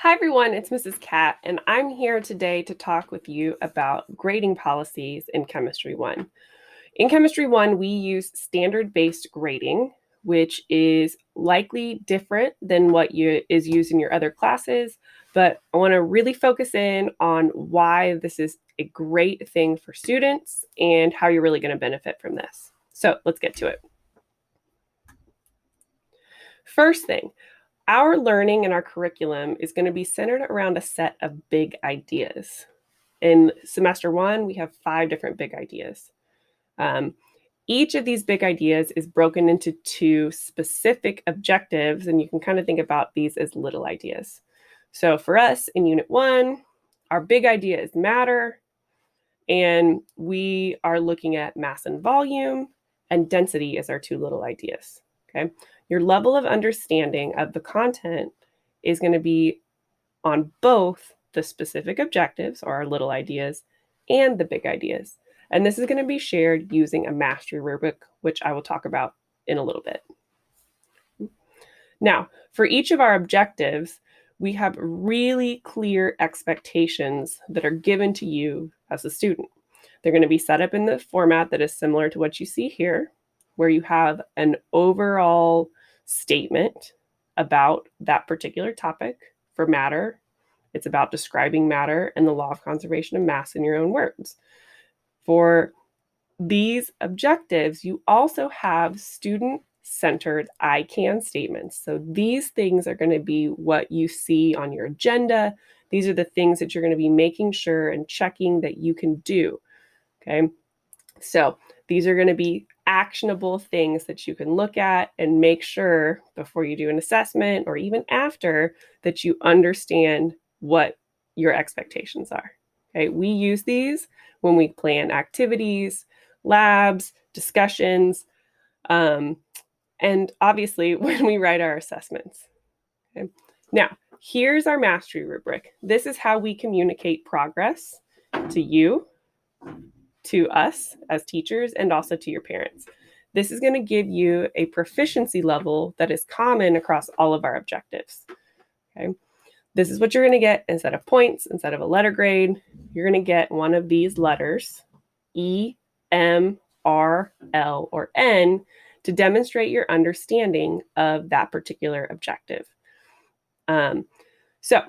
Hi everyone, it's Mrs. Cat, and I'm here today to talk with you about grading policies in Chemistry 1. In Chemistry 1, we use standard-based grading, which is likely different than what is used in your other classes, but I want to really focus in on why this is a great thing for students and how you're really going to benefit from this. So let's get to it. First thing, our learning and our curriculum is going to be centered around a set of big ideas. In semester 1, we have 5 different big ideas. Each of these big ideas is broken into 2 specific objectives, and you can kind of think about these as little ideas. So for us in Unit 1, our big idea is matter, and we are looking at mass and volume, and density as our 2 little ideas. Okay, your level of understanding of the content is going to be on both the specific objectives, or our little ideas, and the big ideas. And this is going to be shared using a mastery rubric, which I will talk about in a little bit. Now, for each of our objectives, we have really clear expectations that are given to you as a student. They're going to be set up in the format that is similar to what you see here, where you have an overall statement about that particular topic. For matter, it's about describing matter and the law of conservation of mass in your own words. For these objectives, you also have student-centered I can statements. So these things are going to be what you see on your agenda. These are the things that you're going to be making sure and checking that you can do. Okay, so these are going to be actionable things that you can look at and make sure before you do an assessment or even after that you understand what your expectations are. Okay, we use these when we plan activities, labs, discussions, and obviously when we write our assessments. Okay, now here's our mastery rubric. This is how we communicate progress to you, to us as teachers, and also to your parents. This is going to give you a proficiency level that is common across all of our objectives. Okay, this is what you're going to get instead of points, instead of a letter grade. You're going to get one of these letters, E, M, R, L, or N, to demonstrate your understanding of that particular objective. So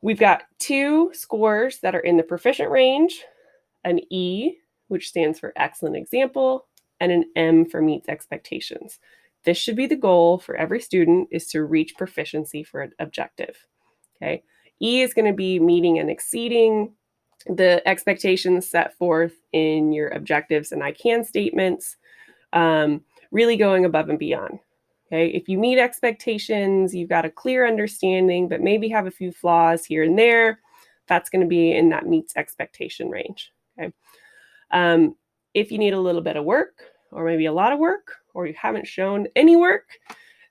we've got 2 scores that are in the proficient range, an E, which stands for excellent example, and an M for meets expectations. This should be the goal for every student, is to reach proficiency for an objective. Okay, E is going to be meeting and exceeding the expectations set forth in your objectives and I can statements, really going above and beyond. Okay, if you meet expectations, you've got a clear understanding, but maybe have a few flaws here and there, that's going to be in that meets expectation range. Okay, if you need a little bit of work, or maybe a lot of work, or you haven't shown any work,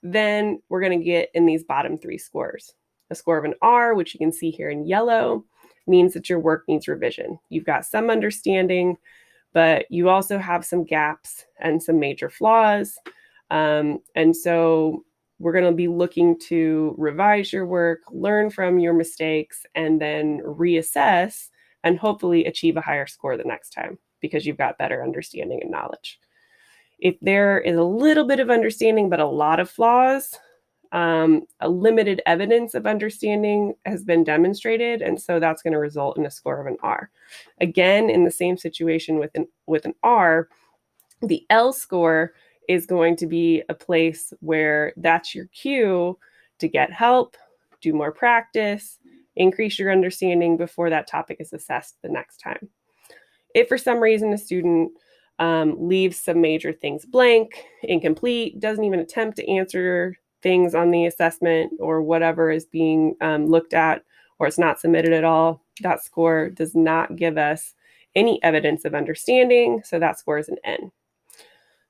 then we're going to get in these bottom 3 scores. A score of an R, which you can see here in yellow, means that your work needs revision. You've got some understanding, but you also have some gaps and some major flaws. And so we're going to be looking to revise your work, learn from your mistakes, and then reassess and hopefully achieve a higher score the next time because you've got better understanding and knowledge. If there is a little bit of understanding but a lot of flaws, a limited evidence of understanding has been demonstrated, and so that's going to result in a score of an R. Again, in the same situation with an R, the L score is going to be a place where that's your cue to get help, do more practice, increase your understanding before that topic is assessed the next time. If for some reason a student leaves some major things blank, incomplete, doesn't even attempt to answer things on the assessment or whatever is being looked at, or it's not submitted at all, that score does not give us any evidence of understanding, so that score is an N.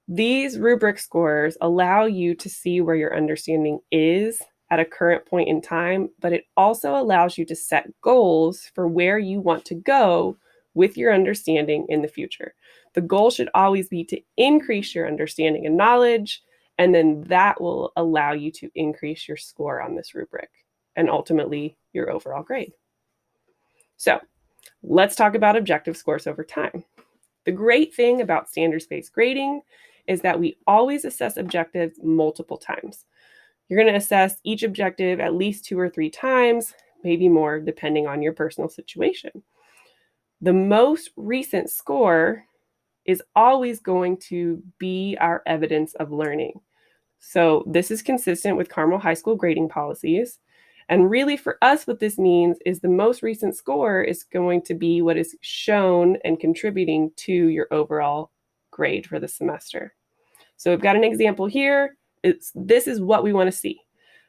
These rubric scores allow you to see where your understanding is at a current point in time, but it also allows you to set goals for where you want to go with your understanding in the future. The goal should always be to increase your understanding and knowledge, and then that will allow you to increase your score on this rubric. and ultimately your overall grade. So let's talk about objective scores over time. The great thing about standards-based grading is that we always assess objectives multiple times. You're going to assess each objective at least 2 or 3 times, maybe more, depending on your personal situation. The most recent score is always going to be our evidence of learning. So this is consistent with Carmel High School grading policies. And really for us, what this means is the most recent score is going to be what is shown and contributing to your overall grade for the semester. So we've got an example here. This is what we want to see.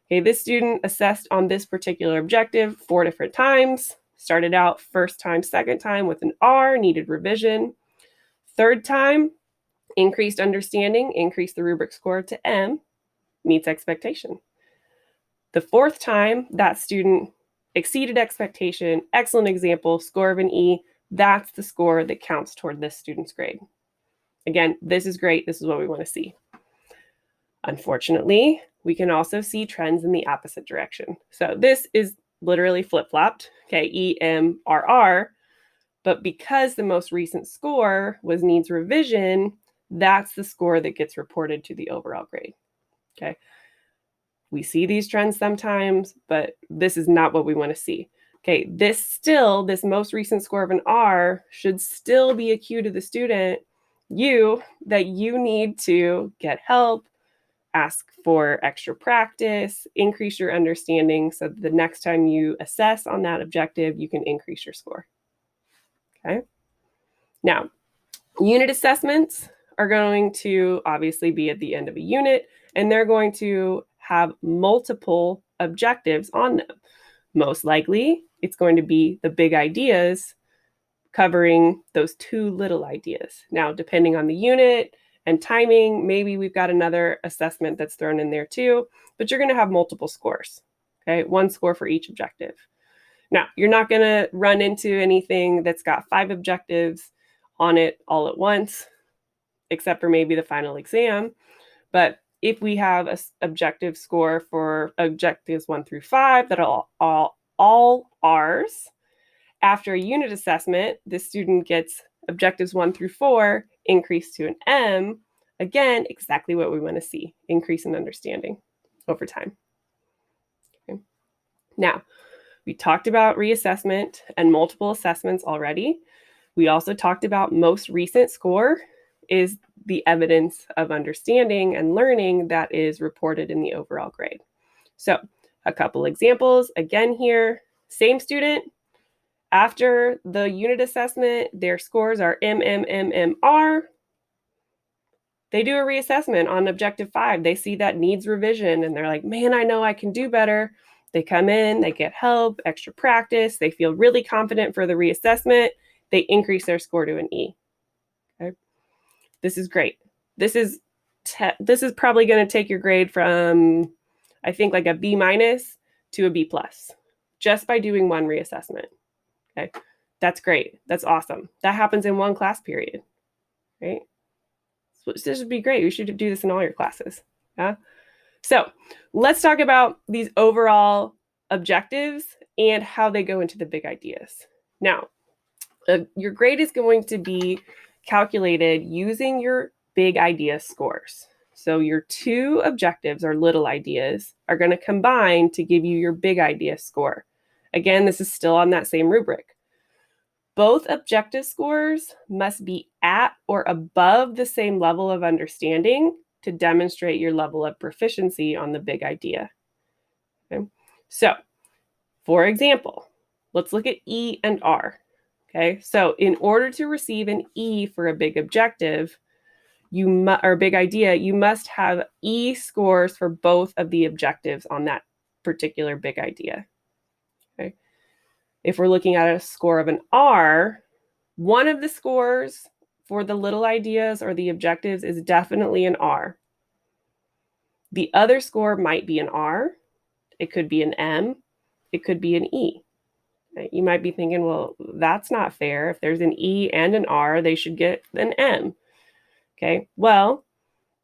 Okay, this student assessed on this particular objective 4 different times. Started out first time, second time with an R, needed revision. Third time, increased understanding, increased the rubric score to M, meets expectation. The fourth time, that student exceeded expectation, excellent example, score of an E. That's the score that counts toward this student's grade. Again, this is great. This is what we want to see. Unfortunately, we can also see trends in the opposite direction. So this is literally flip-flopped, okay, E, M, R, R. But because the most recent score was needs revision, that's the score that gets reported to the overall grade, okay? We see these trends sometimes, but this is not what we want to see. Okay, this most recent score of an R should still be a cue to the student, that you need to get help, ask for extra practice, increase your understanding so that the next time you assess on that objective, you can increase your score. Okay. Now, unit assessments are going to obviously be at the end of a unit, and they're going to have multiple objectives on them. Most likely, it's going to be the big ideas covering those 2 little ideas. Now, depending on the unit and timing, maybe we've got another assessment that's thrown in there too, but you're going to have multiple scores, okay? 1 score for each objective. Now, you're not going to run into anything that's got 5 objectives on it all at once, except for maybe the final exam. But if we have an objective score for objectives 1 through 5 that are all R's, after a unit assessment, the student gets objectives 1 through 4 increased to an M. Again, exactly what we want to see, increase in understanding over time. Okay. Now, we talked about reassessment and multiple assessments already. We also talked about most recent score is the evidence of understanding and learning that is reported in the overall grade. So a couple examples, again here, same student. After the unit assessment, their scores are M, M, M, M, R. They do a reassessment on objective 5. They see that needs revision and they're like, man, I know I can do better. They come in, they get help, extra practice. They feel really confident for the reassessment. They increase their score to an E. Okay. This is great. This is probably going to take your grade from, I think, like a B- to a B+, just by doing 1 reassessment. Okay, that's great. That's awesome. That happens in 1 class period, right? So this would be great. You should do this in all your classes. Yeah. So let's talk about these overall objectives and how they go into the big ideas. Now, your grade is going to be calculated using your big idea scores. So your 2 objectives or little ideas are going to combine to give you your big idea score. Again, this is still on that same rubric. Both objective scores must be at or above the same level of understanding to demonstrate your level of proficiency on the big idea. Okay? So, for example, let's look at E and R. Okay, so in order to receive an E for a big objective, or big idea, you must have E scores for both of the objectives on that particular big idea. Okay. If we're looking at a score of an R, one of the scores for the little ideas or the objectives is definitely an R. The other score might be an R, it could be an M, it could be an E. You might be thinking, well, that's not fair. If there's an E and an R, they should get an M. Okay, well,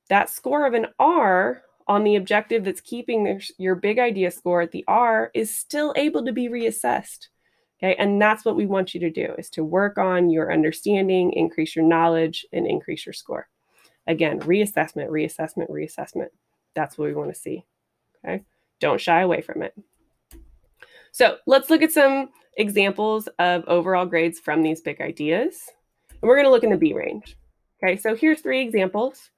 that score of an R on the objective that's keeping your big idea score at the R is still able to be reassessed. Okay, and that's what we want you to do, is to work on your understanding, increase your knowledge, and increase your score. Again, reassessment, reassessment, reassessment. That's what we want to see. Okay, don't shy away from it. So let's look at some examples of overall grades from these big ideas. And we're going to look in the B range. Okay, so here's 3 examples.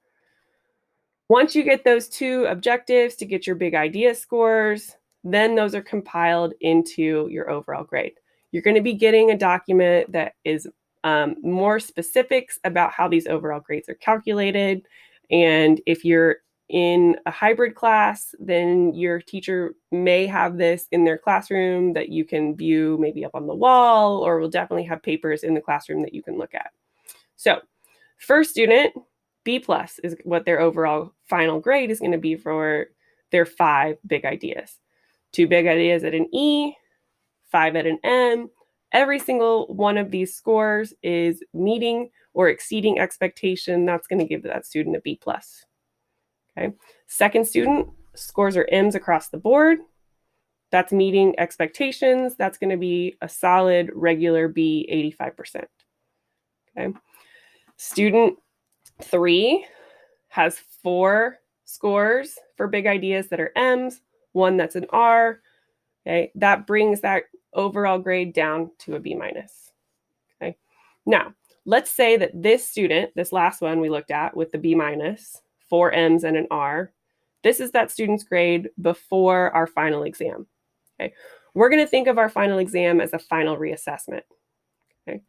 Once you get those 2 objectives to get your big idea scores, then those are compiled into your overall grade. You're going to be getting a document that is more specifics about how these overall grades are calculated. And if you're in a hybrid class, then your teacher may have this in their classroom that you can view maybe up on the wall, or will definitely have papers in the classroom that you can look at. So first student, B+ is what their overall final grade is going to be for their 5 big ideas. 2 big ideas at an E, 5 at an M. Every single one of these scores is meeting or exceeding expectation. That's going to give that student a B+. Okay. Second student, scores are M's across the board. That's meeting expectations. That's going to be a solid regular B, 85%. Okay. Student 3 has 4 scores for big ideas that are M's, 1 that's an R. Okay, that brings that overall grade down to a B-. Okay, now let's say that this student, this last one we looked at with the B-, 4 M's and an R, this is that student's grade before our final exam. Okay, we're going to think of our final exam as a final reassessment. Okay,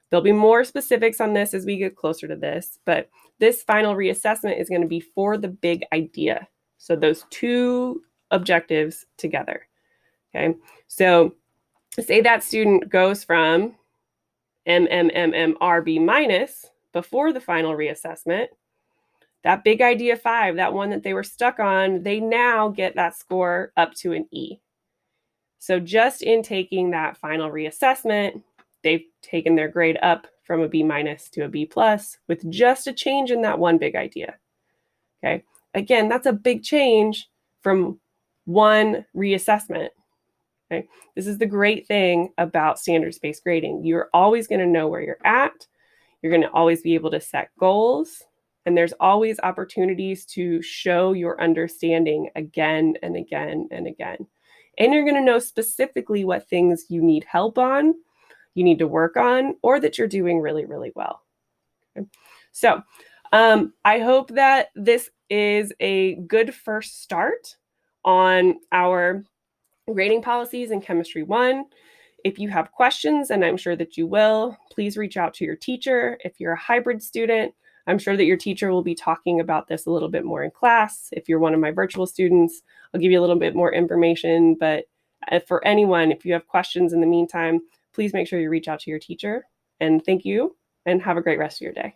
there'll be more specifics on this as we get closer to this, but this final reassessment is going to be for the big idea. So those 2 objectives together. Okay, so say that student goes from MMMMRB- before the final reassessment. That big idea 5, that one that they were stuck on, they now get that score up to an E. So just in taking that final reassessment, they've taken their grade up from a B- to a B+ with just a change in that one big idea. Okay, again, that's a big change from one reassessment. Okay, this is the great thing about standards-based grading. You're always going to know where you're at. You're going to always be able to set goals, and there's always opportunities to show your understanding again and again and again. And you're going to know specifically what things you need help on, you need to work on, or that you're doing really, really well. Okay. So I hope that this is a good first start on our grading policies in Chemistry 1. If you have questions, and I'm sure that you will, please reach out to your teacher. If you're a hybrid student, I'm sure that your teacher will be talking about this a little bit more in class. If you're one of my virtual students, I'll give you a little bit more information. But for anyone, if you have questions in the meantime, please make sure you reach out to your teacher. And thank you, and have a great rest of your day.